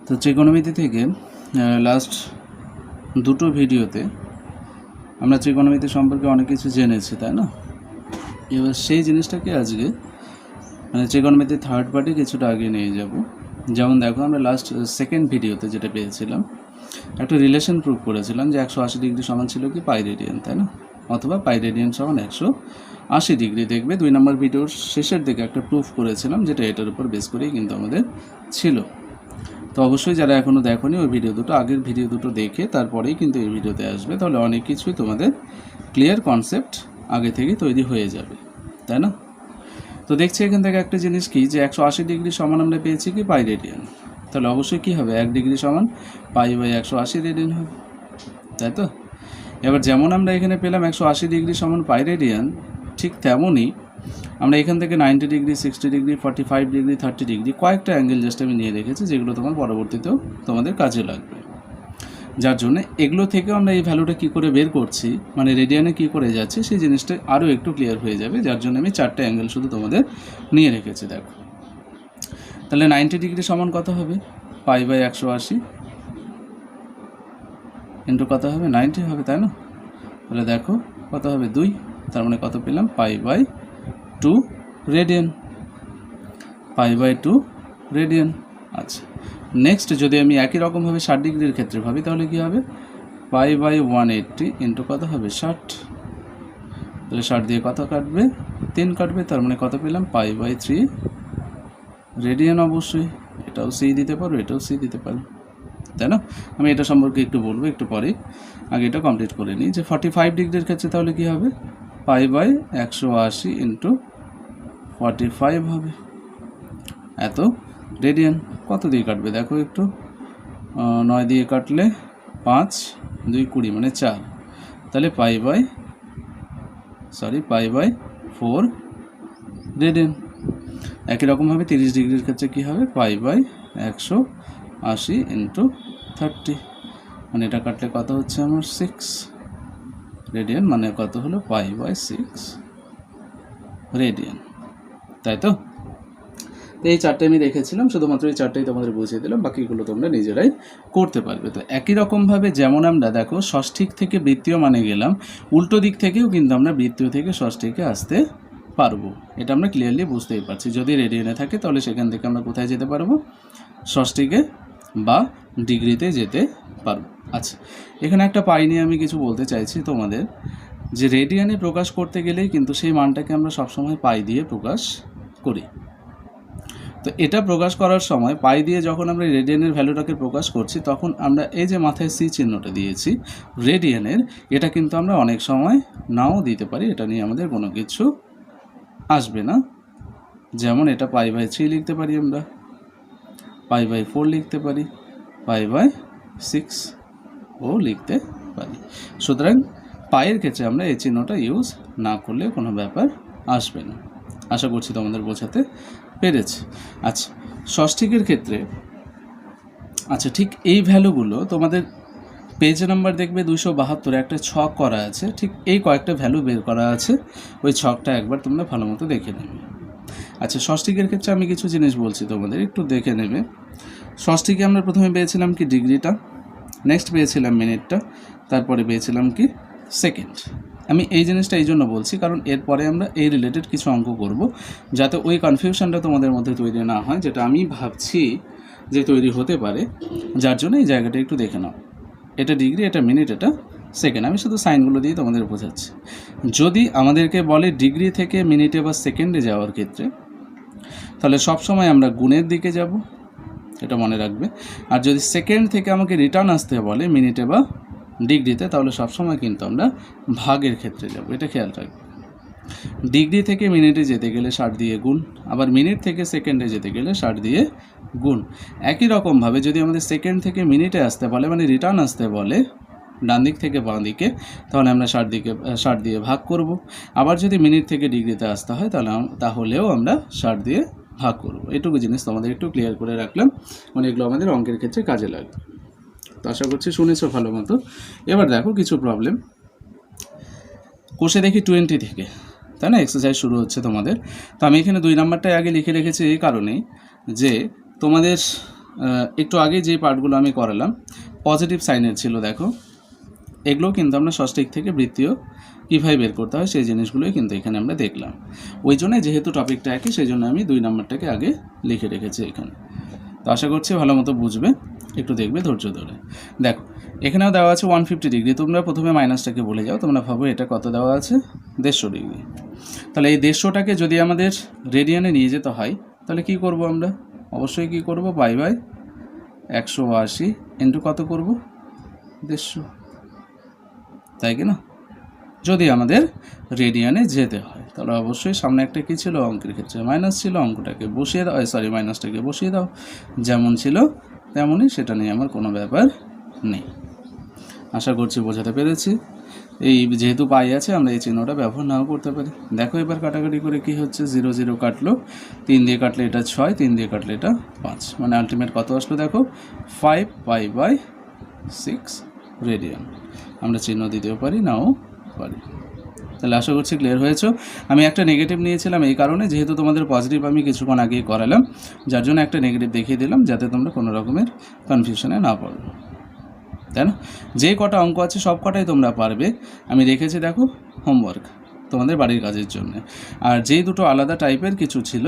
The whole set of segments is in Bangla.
তো ত্রিকোণমিতি থেকে লাস্ট দুটো ভিডিওতে আমরা ত্রিকোণমিতি সম্পর্কে অনেক কিছু জেনেছি, তাই না? এবার সেই জিনিসটাকে আজকে ত্রিকোণমিতির থার্ড পার্টে কিছুটা আগে নিয়ে যাব। যেমন দেখো, আমরা লাস্ট সেকেন্ড ভিডিওতে যেটা পেয়েছিলাম, একটা রিলেশন প্রুভ করেছিলাম যে 180 ডিগ্রি সমান ছিল কি পাই রেডিয়ান, তাই না? অথবা পাই রেডিয়ান সমান 180 ডিগ্রি। দেখবে 2 নম্বর ভিডিওর শেষের দিকে একটা প্রুফ করেছিলাম, যেটা এটার উপর বেস করেই কিন্তু আমাদের ছিল। তো অবশ্যই যারা এখনও দেখোনি, ওই ভিডিও দুটো, আগের ভিডিও দুটো দেখে তারপরেই কিন্তু এই ভিডিওতে আসবে, তাহলে অনেক কিছুই তোমাদের ক্লিয়ার কনসেপ্ট আগে থেকেই তৈরি হয়ে যাবে, তাই না? তো দেখছি এখান থেকে একটা জিনিস কি, যে 180 ডিগ্রি সমান আমরা পেয়েছি কি পাই রেডিয়ান, তাহলে অবশ্যই কী হবে, 1 ডিগ্রি সমান পাই বাই 180 রেডিয়ান হবে, তাই তো? এবার যেমন আমরা এখানে পেলাম 180 ডিগ্রি সমান পাই রেডিয়ান, ঠিক তেমনই আমরা এখান থেকে 90 ডিগ্রি, 60 ডিগ্রি, 45 ডিগ্রি, 30 ডিগ্রি কয়েকটা অ্যাঙ্গেল জাস্ট আমি নিয়ে রেখেছি, যেগুলো তোমার পরবর্তীতেও তোমাদের কাজে লাগবে। যার জন্য এগুলো থেকে আমরা এই ভ্যালুটা কী করে বের করছি, মানে রেডিয়ানে কী করে যাচ্ছে, সেই জিনিসটা আরও একটু ক্লিয়ার হয়ে যাবে। যার জন্য আমি 4টে অ্যাঙ্গেল শুধু তোমাদের নিয়ে রেখেছি। দেখো, তাহলে 90 ডিগ্রি সমান কত হবে, পাই বাই 180 ইন্টু কত হবে, 90 হবে, তাই না? তাহলে দেখো কত হবে, 2, তার মানে কত পেলাম, pi by 2 radian, pi by 2 radian. আচ্ছা, নেক্সট যদি আমি একই রকমভাবে 60 ডিগ্রির ক্ষেত্রে ভাবি, তাহলে কী হবে, পাই বাই 180 ইন্টু কত হবে, 60। তাহলে 60 দিয়ে কত কাটবে, 3 কাটবে, তার মানে কত পেলাম, পাই বাই 3 রেডিয়ান। অবশ্যই এটাও সি দিতে পারো, এটাও সি দিতে পারো, তাই না? আমি এটা সম্পর্কে একটু বলবো একটু পরে, আগে এটা কমপ্লিট করে নিই। যে 45 ডিগ্রির ক্ষেত্রে তাহলে কী হবে, পাই বাই 180 ইন্টু 45 হবে, এত রেডিয়ান। কত দিয়ে কাটবে দেখো একটু, 9 দিয়ে কাটলে 5, 2 20, মানে 4, তাহলে পাই বাই 4 রেডিয়ান। একই রকমভাবে 30 ডিগ্রির ক্ষেত্রে কী হবে, পাই বাই 180 ইন্টু 30, মানে এটা কাটলে কত হচ্ছে আমার 6 রেডিয়ান, মানে কত হলো, পাই বাই 6 রেডিয়ান, তাই তো? এই 4টে আমি রেখেছিলাম, শুধুমাত্র এই 4টাই তোমাদের বুঝিয়ে দিলাম, বাকিগুলো তোমরা নিজেরাই করতে পারবে। তো একই রকমভাবে যেমন আমরা দেখো ষষ্ঠিক থেকে বৃত্তীয় মানে গেলাম, উল্টো দিক থেকেও কিন্তু আমরা বৃত্তীয় থেকে ষষ্ঠিকে আসতে পারবো। এটা আমরা ক্লিয়ারলি বুঝতেই পারছি। যদি রেডিয়ানে থাকে তাহলে সেখান থেকে আমরা কোথায় যেতে পারবো, ষষ্ঠিকে বা ডিগ্রিতে যেতে পারবো। আচ্ছা, এখানে একটা পাই নিয়ে আমি কিছু বলতে চাইছি তোমাদের, যে রেডিয়ানে প্রকাশ করতে গেলেই কিন্তু সেই মানটাকে আমরা সবসময় পাই দিয়ে প্রকাশ করি। তো এটা প্রকাশ করার সময় পাই দিয়ে যখন আমরা রেডিয়ানের ভ্যালুটাকে প্রকাশ করছি, তখন আমরা এই যে মাথায় সি চিহ্নটা দিয়েছি রেডিয়ানের, এটা কিন্তু আমরা অনেক সময় নাও দিতে পারি, এটা নিয়ে আমাদের কোনো কিছু আসবে না। যেমন এটা পাই বাই 3 লিখতে পারি, আমরা পাই বাই 4 লিখতে পারি, পাই বাই 6ও লিখতে পারি। সুতরাং পায়ের ক্ষেত্রে আমরা এই চিহ্নটা ইউজ না করলে কোনো ব্যাপার আসবে না। আশা করছি তোমাদের বোঝাতে পেরেছে। আচ্ছা, ষষ্ঠিকের ক্ষেত্রে আচ্ছা ঠিক এই ভ্যালুগুলো তোমাদের পেজ নাম্বার দেখবে 272, একটা ছক করা আছে, ঠিক এই কয়েকটা ভ্যালু বের করা আছে, ওই ছকটা একবার তোমরা ভালো মতো দেখে নেবে। আচ্ছা, ষষ্ঠিকের ক্ষেত্রে আমি কিছু জিনিস বলছি তোমাদের, একটু দেখে নেবে। ষষ্ঠিকে আমরা প্রথমে পেয়েছিলাম কি ডিগ্রিটা, নেক্সট পেয়েছিলাম মিনিটটা, তারপরে পেয়েছিলাম কি সেকেন্ড। আমি এই জিনিসটা এই জন্য বলছি কারণ এরপরে আমরা এই রিলেটেড কিছু অঙ্ক করব, যাতে ওই কনফিউশনটা তোমাদের মধ্যে তৈরি না হয়, যেটা আমি ভাবছি যে তৈরি হতে পারে। যার জন্য এই জায়গাটা একটু দেখে নাও, এটা ডিগ্রি, এটা মিনিট, এটা সেকেন্ড। আমি শুধু সাইনগুলো দিয়ে তোমাদের বোঝাচ্ছি। যদি আমাদেরকে বলে ডিগ্রি থেকে মিনিটে বা সেকেন্ডে যাওয়ার ক্ষেত্রে, তাহলে সবসময় আমরা গুণের দিকে যাব, এটা মনে রাখবে। আর যদি সেকেন্ড থেকে আমাকে রিটার্ন আসতে বলে মিনিটে বা ডিগ্রিতে, তাহলে সবসময় কিন্তু আমরা ভাগের ক্ষেত্রে যাব, এটা খেয়াল রাখবে। ডিগ্রি থেকে মিনিটে যেতে গেলে 60 দিয়ে গুণ, আবার মিনিট থেকে সেকেন্ডে যেতে গেলে 60 দিয়ে গুণ। একই রকমভাবে যদি আমাদের সেকেন্ড থেকে মিনিটে আসতে বলে, মানে রিটার্ন আসতে বলে ডান দিক থেকে বাঁ দিকে, তাহলে আমরা 60 দিয়ে ভাগ করব। আবার যদি মিনিট থেকে ডিগ্রিতে আসতে হয় তাহলেও আমরা 60 দিয়ে ভাগ করব। এটুকু জিনিস তোমাদের একটু ক্লিয়ার করে রাখলাম, মানে এগুলো আমাদের অঙ্কের ক্ষেত্রে কাজে লাগবে। তো আশা করছি শুনেছো ভালো মতো। এবার দেখো কিছু প্রবলেম কোষে দেখি 20 থেকে, তাই না, এক্সারসাইজ শুরু হচ্ছে তোমাদের। তো আমি এখানে 2 নাম্বারটাই আগে লিখে রেখেছি এই কারণেই যে তোমাদের একটু আগে যে পার্টগুলো আমি করালাম পজিটিভ সাইনের ছিল, দেখো এগুলো কিন্তু আমরা ষষ্ঠিক থেকে বৃত্তীয় কীভাবে বের করতে হয় সেই জিনিসগুলোই কিন্তু এখানে আমরা দেখলাম। ওই জন্য যেহেতু টপিকটা একই সেই জন্য আমি 2 নম্বরটাকে আগে লিখে রেখেছি এখানে। তো আশা করছি ভালো মতো বুঝবে, একটু দেখবে ধৈর্য ধরে। দেখো এখানেও দেওয়া আছে 150 ডিগ্রি, তোমরা প্রথমে মাইনাসটাকে বলে যাও, তোমরা ভাবো এটা কত দেওয়া আছে 150 ডিগ্রি। তাহলে এই 150টাকে যদি আমাদের রেডিয়ানে নিয়ে যেতে হয় তাহলে কি করব আমরা? অবশ্যই কি করব, পাই বাই 180 ইন্টু কত করব 150, তাই কি না? যদি আমাদের রেডিয়ানে যেতে হয় তাহলে অবশ্যই সামনে একটা কী ছিল, অঙ্কের ক্ষেত্রে মাইনাস ছিল, অঙ্কটাকে বসিয়ে দাও, মাইনাসটাকে বসিয়ে দাও, যেমন ছিল তেমনই, সেটা নিয়ে আমার কোনো ব্যাপার নেই। আশা করছি বোঝাতে পেরেছি। এই যেহেতু পাই আছে আমরা এই চিহ্নটা ব্যবহার নাও করতে পারি। দেখো এবার কাটাকাটি করে কি হচ্ছে, 0 0 কাটলো, 3 দিয়ে কাটলে এটা 6, 3 দিয়ে কাটলে এটা 5, মানে আলটিমেট কত আসলো দেখো 5 পাই বাই 6 রেডিয়ান। আমরা চিহ্ন দিতেও পারি নাও পারি। তাহলে আশা করছি ক্লিয়ার হয়েছে। আমি একটা নেগেটিভ নিয়েছিলাম এই কারণে, যেহেতু তোমাদের পজিটিভ আমি কিছুক্ষণ আগেই করালাম, যার জন্য একটা নেগেটিভ দেখিয়ে দিলাম যাতে তোমরা কোনো রকমের কনফিউশনে না পড়ো, তাই না? যে কটা অঙ্ক আছে সব কটাই তোমরা পারবে, আমি রেখেছি দেখো হোমওয়ার্ক তোমাদের বাড়ির কাজের জন্য। আর যেই দুটো আলাদা টাইপের কিছু ছিল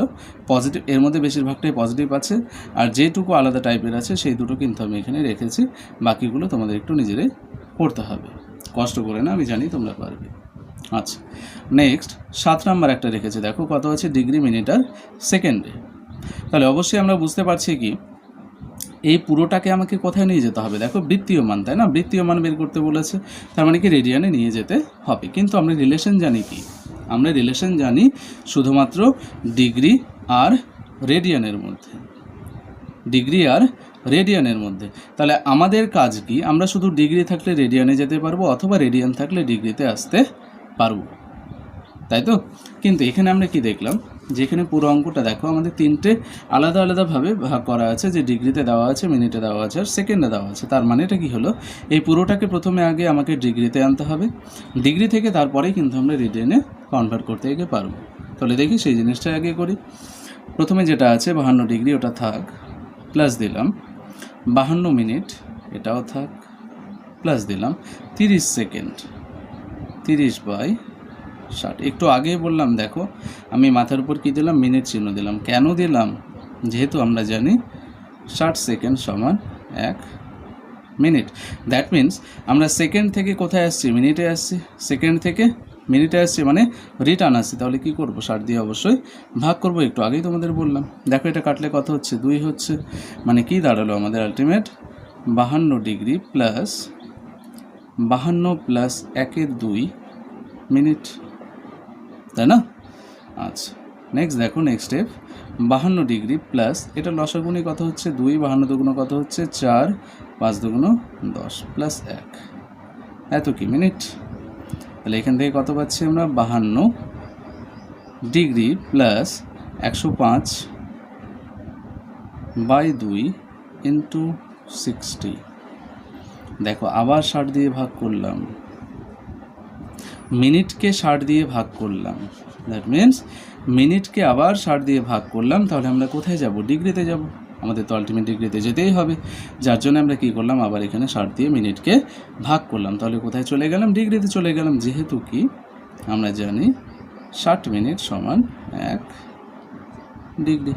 পজিটিভ, এর মধ্যে বেশিরভাগটাই পজিটিভ আছে, আর যেটুকু আলাদা টাইপের আছে সেই দুটো কিন্তু আমি এখানে রেখেছি, বাকিগুলো তোমাদের একটু নিজেরাই পড়তে হবে, কষ্ট করে না, আমি জানি তোমরা পারবে। আচ্ছা নেক্সট 7 নাম্বার একটা রেখেছে, দেখো কত আছে, ডিগ্রি মিনিট আর সেকেন্ডে। তাহলে অবশ্যই আমরা বুঝতে পারছি কি এই পুরোটাকে আমাকে কোথায় নিয়ে যেতে হবে, দেখো বৃত্তীয় মান, তাই না? বৃত্তীয় মান বের করতে বলেছে, তার মানে কি রেডিয়ানে নিয়ে যেতে হবে। কিন্তু আমরা রিলেশন জানি কি, আমরা রিলেশন জানি শুধুমাত্র ডিগ্রি আর রেডিয়ানের মধ্যে, ডিগ্রি আর রেডিয়ানের মধ্যে। তাহলে আমাদের কাজ কি, আমরা শুধু ডিগ্রি থাকলে রেডিয়ানে যেতে পারবো অথবা রেডিয়ান থাকলে ডিগ্রিতে আসতে পারবো, তাই তো? কিন্তু এখানে আমরা কি দেখলাম, যেখানে পুরো অঙ্কটা দেখো আমাদের 3টে আলাদা আলাদাভাবে ভাগ করা আছে, যে ডিগ্রিতে দেওয়া আছে, মিনিটে দেওয়া আছে আর সেকেন্ডে দেওয়া আছে। তার মানে এটা কি হলো, এই পুরোটাকে প্রথমে আগে আমাকে ডিগ্রিতে আনতে হবে, ডিগ্রি থেকে তারপরেই কিন্তু আমরা রেডিয়ানে কনভার্ট করতে গিয়ে পারবো। তাহলে দেখি সেই জিনিসটা আগে করি। প্রথমে যেটা আছে 52 ডিগ্রি ওটা থাক, প্লাস দিলাম 52 মিনিট এটাও থাক, প্লাস দিলাম 30 সেকেন্ড, 30 বাই 60। একটু আগেই বললাম দেখো আমি মাথার উপর কী দিলাম, মিনিট চিহ্ন দিলাম। কেন দিলাম? যেহেতু আমরা জানি 60 সেকেন্ড সমান 1 মিনিট। দ্যাট মিন্স আমরা সেকেন্ড থেকে কোথায় আসছি, মিনিটে আসছি, সেকেন্ড থেকে মিনিটে আসছি, মানে রিটার্ন আসছি। তাহলে কী করবো, 60 দিয়ে অবশ্যই ভাগ করবো, একটু আগেই তোমাদের বললাম। দেখো এটা কাটলে কত হচ্ছে, 2 হচ্ছে, মানে কি দাঁড়ালো আমাদের ultimate 52 degree plus 52 plus 1/2 minute, তাই না? আচ্ছা নেক্সট দেখো, নেক্সট স্টেপ 52 ডিগ্রি প্লাস এটা লসাগুনি কত হচ্ছে 2, 52 দুগুণ কত হচ্ছে 4, 5 দুগুণ 10 প্লাস 1, এত কি মিনিট। তাহলে এখান থেকে কত পাচ্ছি আমরা, 52 ডিগ্রি প্লাস 105 বাই 2 ইন্টু 60। দেখো আবার 60 দিয়ে ভাগ করলাম, মিনিটকে 60 দিয়ে ভাগ করলাম, দ্যাট মিন্স মিনিটকে আবার 60 দিয়ে ভাগ করলাম। তাহলে আমরা কোথায় যাব, ডিগ্রিতে যাব, আমাদের তো আলটিমেট ডিগ্রিতে যেতেই হবে, যার জন্য আমরা কী করলাম, আবার এখানে 60 দিয়ে মিনিটকে ভাগ করলাম। তাহলে কোথায় চলে গেলাম, ডিগ্রিতে চলে গেলাম, যেহেতু কি আমরা জানি 60 মিনিট সমান 1 ডিগ্রি,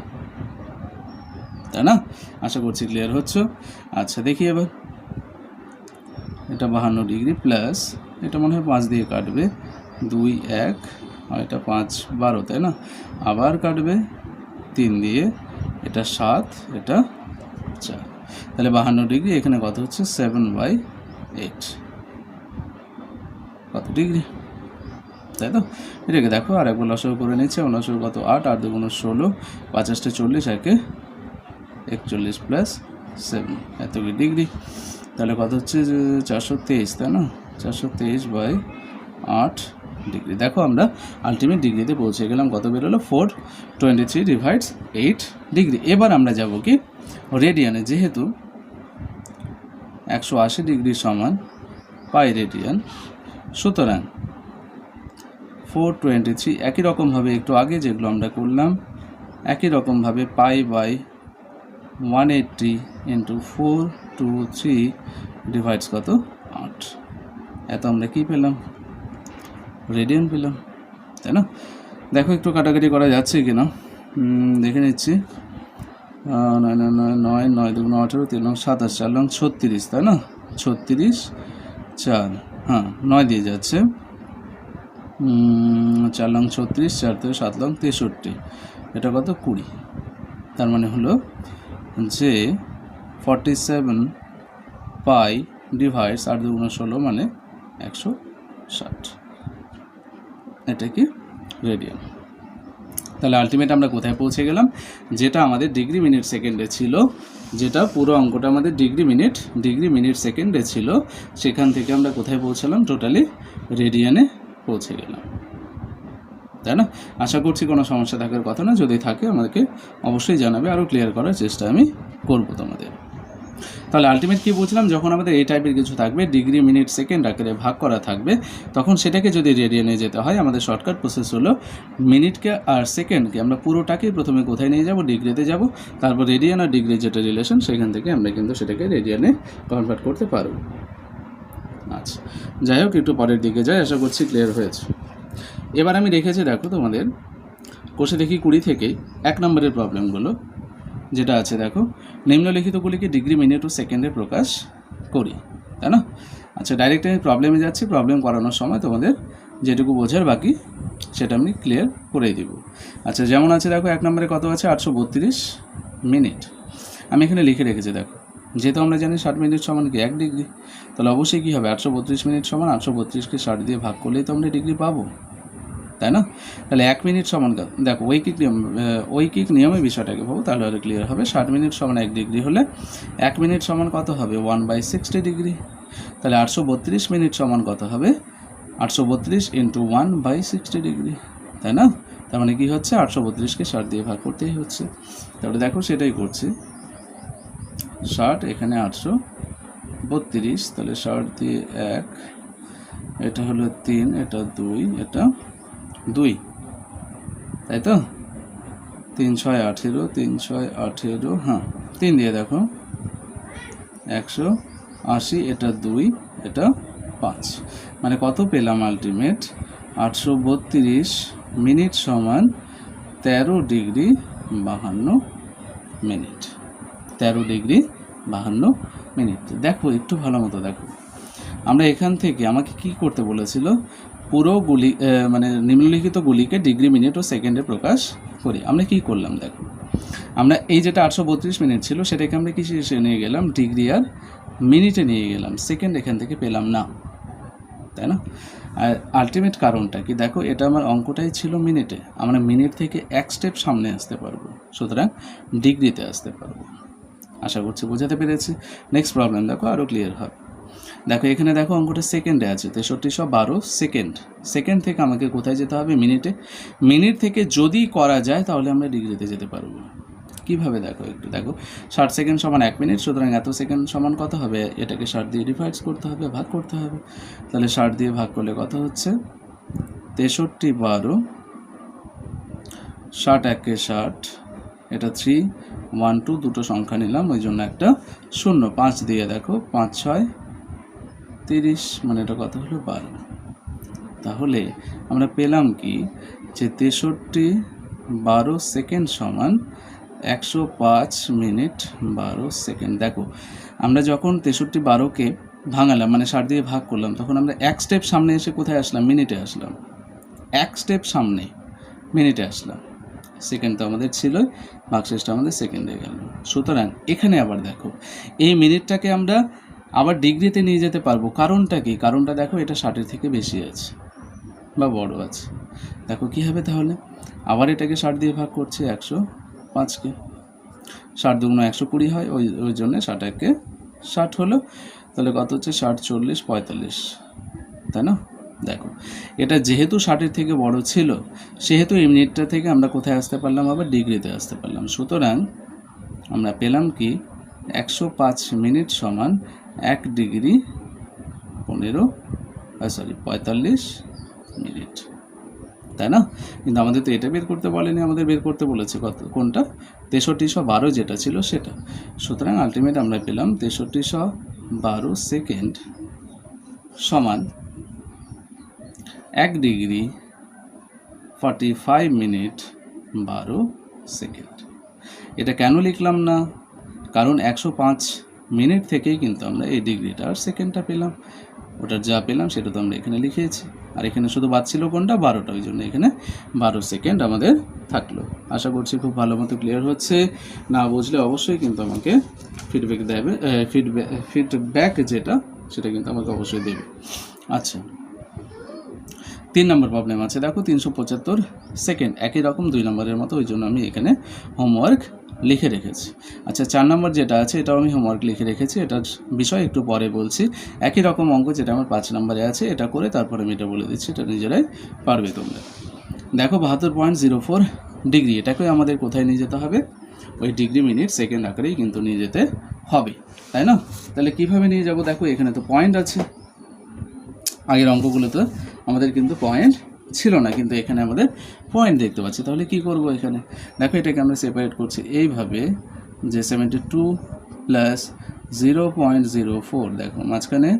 তাই না? আশা করছি ক্লিয়ার হচ্ছে। আচ্ছা দেখি এবার এটা 52 ডিগ্রি প্লাস এটা মনে হয় 5 দিয়ে কাটবে, 2 1 আর এটা 5 12, তাই না? আবার কাটবে 3 দিয়ে, এটা 7 এটা 4, তাহলে 52 ডিগ্রি এখানে কত হচ্ছে 7/8, কত ডিগ্রি, তাই তো? এটাকে দেখো আর একবার লসাগু করে নিচ্ছে, লসাগু কত 8, 8 দুগুণ 16, 50 40, একে 41 প্লাস 7, এত কি ডিগ্রি। তাহলে কত হচ্ছে 423, তাই না? 423/8 ডিগ্রি। দেখো আমরা আলটিমেট ডিগ্রিতে পৌঁছে গেলাম, কত বেরোলো 423/8 ডিগ্রি। এবার আমরা যাব কি রেডিয়ানে, যেহেতু 180 ডিগ্রি সমান পাই রেডিয়ান, সুতরাং 423 একই রকমভাবে একটু আগে যেগুলো আমরা করলাম একই রকমভাবে পাই বাই 180 ইন্টু 4 2 3 ডিভাইডস কত 8, এত আমরা কী পেলাম রেডিয়ান পেলাম, তাই না? দেখো একটু কাটাকাটি করা যাচ্ছে কি না দেখে নিচ্ছি। 9 9 9 9 2 18 3 27 4 36, তাই না? 36 4, হ্যাঁ 9 দিয়ে যাচ্ছে, 4 36 4 থেকে 7 63, এটা কত 20। তার মানে হলো যে 47 পাই ডিভাইডস 8 2 16 মানে 160, এটা কি রেডিয়ান। তাহলে আলটিমেট আমরা কোথায় পৌঁছে গেলাম, যেটা আমাদের ডিগ্রি মিনিট সেকেন্ডে ছিল, যেটা পুরো অঙ্কটা আমাদের ডিগ্রি মিনিট সেকেন্ডে ছিল, সেখান থেকে আমরা কোথায় পৌঁছালাম টোটালি রেডিয়ানে পৌঁছে গেলাম, তাই না? আশা করছি কোনো সমস্যা থাকার কথা না, যদি থাকে আমাদেরকে অবশ্যই জানাবে, আরও ক্লিয়ার করার চেষ্টা আমি করব তোমাদের। তাহলে আলটিমেট কী বলছিলাম, যখন আমাদের এই টাইপের কিছু থাকবে ডিগ্রি মিনিট সেকেন্ড আকারে ভাগ করা থাকবে, তখন সেটাকে যদি রেডিয়ানে যেতে হয় আমাদের শর্টকাট প্রসেস হলো মিনিটকে আর সেকেন্ডকে আমরা পুরোটাকেই প্রথমে কোথায় নিয়ে যাব, ডিগ্রিতে যাব, তারপর রেডিয়ান আর ডিগ্রি যেটা রিলেশন সেখান থেকে আমরা কিন্তু সেটাকে রেডিয়ানে কনভার্ট করতে পারব। আচ্ছা, যাই হোক একটু পরের দিকে যাই, আশা করছি ক্লিয়ার হয়েছে। এবার আমি রেখেছি দেখো তোমাদের কোষে দেখি 20 থেকেই 1 নম্বরের প্রবলেমগুলো যেটা আছে, দেখো নিম্নলিখিতগুলিকে ডিগ্রি মিনিট ও সেকেন্ডে প্রকাশ করি, তাই না? আচ্ছা, ডাইরেক্ট আমি প্রবলেমে যাচ্ছি, প্রবলেম করানোর সময় তোমাদের যেটুকু বোঝার বাকি সেটা আমি ক্লিয়ার করেই দিব। আচ্ছা, যেমন আছে দেখো 1 নম্বরে কত আছে 832 মিনিট, আমি এখানে লিখে রেখেছি দেখো, যেহেতু আমরা জানি 60 মিনিট সমান কি 1 ডিগ্রি, তাহলে অবশ্যই কী হবে 832 মিনিট সমান 832কে 60 দিয়ে ভাগ করলেই তো আমরা ডিগ্রি পাবো, তাই না? তাহলে 1 মিনিট সমান দেখো ঐকিক নিয়মে বিষয়টাকে ভাবো, তাহলে আরও ক্লিয়ার হবে। 60 মিনিট সমান 1 ডিগ্রি হলে 1 মিনিট সমান কত হবে 1/60 ডিগ্রি, তাহলে 832 মিনিট সমান কত হবে 832 ইন্টু 1/60 ডিগ্রি, তাই না? তার মানে কী হচ্ছে 832কে 60 দিয়ে ভাগ করতেই হচ্ছে, তাহলে দেখো সেটাই করছি। 60 এখানে 832, তাহলে 60 দিয়ে 1, এটা হলো 3, এটা 2, এটা 2, তাই তো? 3 6 18, 3 6 18, হ্যাঁ 3 দিয়ে দেখো 180, এটা 2, এটা 5, মানে কত পেলাম আলটিমেট 832 মিনিট সমান 13 ডিগ্রি 52 মিনিট, 13 ডিগ্রি 52 মিনিট। দেখো একটু ভালো মতো দেখো, আমরা এখান থেকে আমাকে কি করতে বলেছিল, পুরো মানে নিম্নলিখিতগুলিকে ডিগ্রি মিনিট ও সেকেন্ডে প্রকাশ করি। আমরা কি করলাম দেখো, আমরা এই যেটা 832 মিনিট ছিল সেটাকে আমরা কিসে নিয়ে গেলাম, ডিগ্রি আর মিনিটে নিয়ে গেলাম, সেকেন্ড এখান থেকে পেলাম না, তাই না? আর আলটিমেট কারণটা কি দেখো, এটা আমার অঙ্কটাই ছিল মিনিটে, আমরা মিনিট থেকে 1 স্টেপ সামনে আসতে পারবো, সুতরাং ডিগ্রিতে আসতে পারবো। আশা করছি বোঝাতে পেরেছি। নেক্সট প্রবলেম দেখো, আরও ক্লিয়ার হবে। দেখো এখানে দেখো অঙ্কটা সেকেন্ডে আছে, 6312 সেকেন্ড, সেকেন্ড থেকে আমাকে কোথায় যেতে হবে মিনিটে, মিনিট থেকে যদি করা যায় তাহলে আমরা ডিগ্রিতে যেতে পারবো। কীভাবে দেখো একটু দেখো, 60 সেকেন্ড সমান 1 মিনিট, সুতরাং এত সেকেন্ড সমান কত হবে, এটাকে 60 দিয়ে ডিভাইড করতে হবে, ভাগ করতে হবে, তাহলে 60 দিয়ে ভাগ করলে কত হচ্ছে 6312, 60 1 60, এটা 3 1 2 দুটো সংখ্যা নিলাম ওই জন্য একটা 0, 5 দিয়ে দেখো 5 6 30, মানে এটা কত হলো 12। তাহলে আমরা পেলাম কি যে 6312 সেকেন্ড সমান 105 মিনিট 12 সেকেন্ড। দেখো আমরা যখন 6312কে ভাঙালাম মানে 60 দিয়ে ভাগ করলাম, তখন আমরা 1 স্টেপ সামনে এসে কোথায় আসলাম, মিনিটে আসলাম, 1 স্টেপ সামনে মিনিটে আসলাম, সেকেন্ড তো আমাদের ছিল, ভাগশেষটা আমাদের সেকেন্ডে গেল। সুতরাং এখানে আবার দেখো এই মিনিটটাকে আমরা আবার ডিগ্রিতে নিয়ে যেতে পারবো, কারণটা কি, কারণটা দেখো এটা 60-এর থেকে বেশি আছে বা বড় আছে। দেখো কী হবে তাহলে, আবার এটাকে 60 দিয়ে ভাগ করছে 105কে, 60 দুগুণ 120 হয়, ওই জন্যে 60 1 60 হলো, তাহলে কত হচ্ছে 60 40 45, তাই না? দেখো এটা যেহেতু 60-এর থেকে বড় ছিল সেহেতু এই মিনিটটা থেকে আমরা কোথায় আসতে পারলাম, আবার ডিগ্রিতে আসতে পারলাম। সুতরাং আমরা পেলাম কি 105 মিনিট সমান 1 ডিগ্রি 45 মিনিট, তাই না? কিন্তু আমাদের তো এটা বের করতে বলেনি, আমাদের বের করতে বলেছে কত, কোনটা 6312 যেটা ছিল সেটা। সুতরাং আলটিমেট আমরা পেলাম 6312 সেকেন্ড সমান 1 ডিগ্রি 45 মিনিট 12 সেকেন্ড। এটা কেন লিখলাম না? কারণ 105 মিনিট থেকেই কিন্তু আমরা এই ডিগ্রিটা আর সেকেন্ডটা পেলাম, ওটার যা পেলাম সেটা তো আমরা এখানে লিখেছি। আর এখানে শুধু বাদ ছিল কোনটা, 12টা, ওই জন্য এখানে 12 সেকেন্ড আমাদের থাকলো। আশা করছি খুব ভালো মতো ক্লিয়ার হচ্ছে। না বুঝলে অবশ্যই কিন্তু আমাকে ফিডব্যাক দেবে, ফিডব্যাক যেটা সেটা কিন্তু আমাকে অবশ্যই দেবে। আচ্ছা, 3 নম্বর প্রবলেম আছে, দেখো 375 সেকেন্ড, একই রকম 2 নম্বরের মতো, ওই জন্য আমি এখানে হোমওয়ার্ক লিখে রেখেছি। আচ্ছা, 4 নম্বর যেটা আছে এটাও আমি হোমওয়ার্ক লিখে রেখেছি, এটার বিষয় একটু পরে বলছি। একই রকম অঙ্ক যেটা আমার 5 নম্বরে আছে, এটা করে তারপরে আমি এটা বলে দিচ্ছি, এটা নিজেরাই পারবে তোমরা। দেখো 72.04 ডিগ্রি, এটাকে আমাদের কোথায় নিয়ে যেতে হবে? ওই ডিগ্রি মিনিট সেকেন্ড আকারেই কিন্তু নিয়ে যেতে হবে, তাই না? তাহলে কীভাবে নিয়ে যাব? দেখো এখানে তো পয়েন্ট আছে, আগের অঙ্কগুলোতে আমাদের কিন্তু পয়েন্ট ছিল না, কিন্তু এখানে আমাদের পয়েন্ট দেখতে পাচ্ছি। তাহলে কি করব? এখানে দেখো এটাকে আমরা সেপারেট করছি এইভাবে যে 72 প্লাস 0.04, দেখো মাঝখানে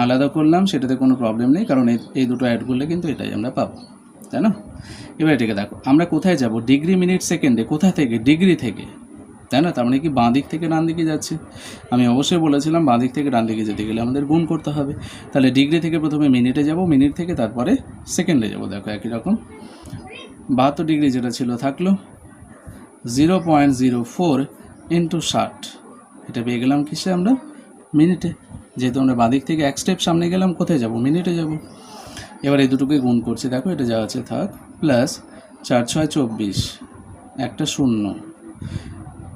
আলাদা করলাম, সেটাতে কোনো প্রবলেম নেই, কারণ এই দুটো অ্যাড করলে কিন্তু এটাই আমরা পাবো, তাই না? এবার এটাকে দেখো আমরা কোথায় যাব? ডিগ্রি মিনিট সেকেন্ডে, কোথা থেকে? ডিগ্রি থেকে, তাই না? তার মানে কি বাঁ দিক থেকে ডান দিকে যাচ্ছে। আমি অবশ্যই বলেছিলাম বাঁ দিক থেকে ডান দিকে যেতে গেলে আমাদের গুণ করতে হবে। তাহলে ডিগ্রি থেকে প্রথমে মিনিটে যাব, মিনিট থেকে তারপরে সেকেন্ডে যাব। দেখো একই রকম 72 ডিগ্রি যেটা ছিল থাকলো, 0.04 ইন্টু 60, এটা পেয়ে গেলাম কিসে আমরা? মিনিটে। যেহেতু আমরা বাঁ দিক থেকে এক স্টেপ সামনে গেলাম, কোথায় যাব? মিনিটে যাব। এবার এই দুটোকে গুণ করছি, দেখো এটা যা আছে থাক, প্লাস 4 6 24, একটা শূন্য,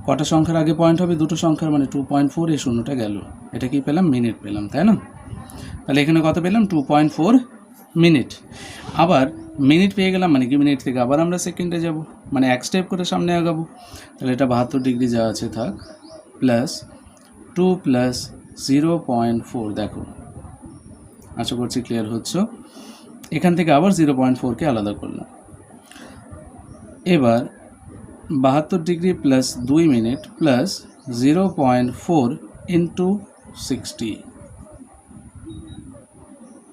কটা সংখ্যার আগে পয়েন্ট হবে? দুটো সংখ্যার, মানে 2.4, এই শূন্যটা গেল, এটা কি পেলাম? মিনিট পেলাম, তাই না? তাহলে এখানে কত পেলাম? 2.4 মিনিট। আবার মিনিট পেয়ে গেলাম, মানে কি মিনিট থেকে আবার আমরা সেকেন্ডে যাব, মানে এক স্টেপ করে সামনে আগাবো। তাহলে এটা 72 ডিগ্রি যা আছে থাক, প্লাস 2 প্লাস 0.4, দেখো আশা করছি ক্লিয়ার হচ্ছে। এখান থেকে আবার 0.4কে আলাদা করলাম। এবার 72 degree plus 2 minute plus 0.4 into 60,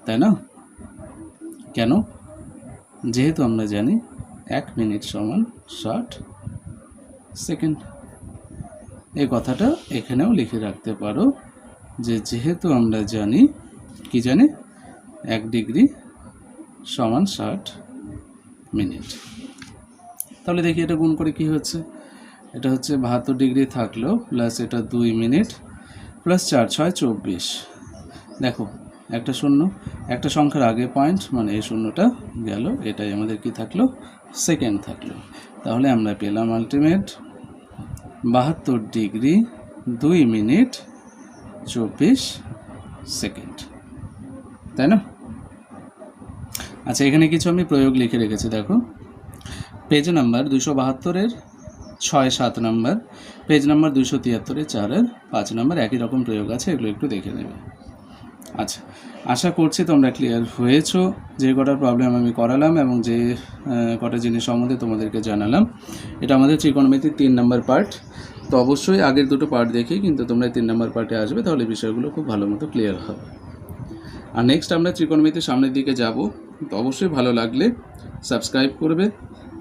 তাই না? কেন? যেহেতু আমরা জানি 1 মিনিট সমান 60 সেকেন্ড। এই কথাটা এখানেও লিখে রাখতে পারো যে যেহেতু আমরা জানি, কি জানি, 1 ডিগ্রি সমান 60 মিনিট। তাহলে দেখি এটা গুণ করে কি হচ্ছে। এটা হচ্ছে 72 ডিগ্রি থাকলো, প্লাস এটা 2 মিনিট, প্লাস 4 6 24, দেখো একটা শূন্য, একটা সংখ্যার আগে পয়েন্ট, মানে এই শূন্যটা গেল, এটাই আমাদের কি থাকলো? সেকেন্ড থাকলো। তাহলে আমরা পেলাম আলটিমেট 72 ডিগ্রি 2 মিনিট 24 সেকেন্ড, তাই না? আচ্ছা, এখানে কিছু আমি প্রয়োগ লিখে রেখেছি, দেখো পেজ নাম্বার 272-এর 6 7 নম্বর, পেজ নাম্বার 273-এর 4-এর 5 নম্বর, একই রকম প্রয়োগ আছে, এগুলো একটু দেখে নেবে। আচ্ছা, আশা করছি তোমরা ক্লিয়ার হয়েছো। যে কটা প্রবলেম আমি করালাম এবং যে কটা জিনিস সম্বন্ধে তোমাদেরকে জানালাম, এটা আমাদের ত্রিকোণমিতির 3 নম্বর পার্ট। তো অবশ্যই আগের দুটো পার্ট দেখেই কিন্তু তোমরা 3 নম্বর পার্টে আসবে, তাহলে বিষয়গুলো খুব ভালো মতো ক্লিয়ার হবে। আর নেক্সট আমরা ত্রিকোণমিতির সামনের দিকে যাব। তো অবশ্যই ভালো লাগলে সাবস্ক্রাইব করবে,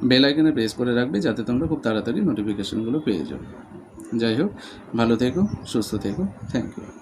বেল আইকনে প্রেস করে রাখবে, যাতে তোমরা খুব তাড়াতাড়ি নোটিফিকেশনগুলো পেয়ে যাও। যাই হোক, ভালো থেকো, সুস্থ থেকো, থ্যাংক ইউ।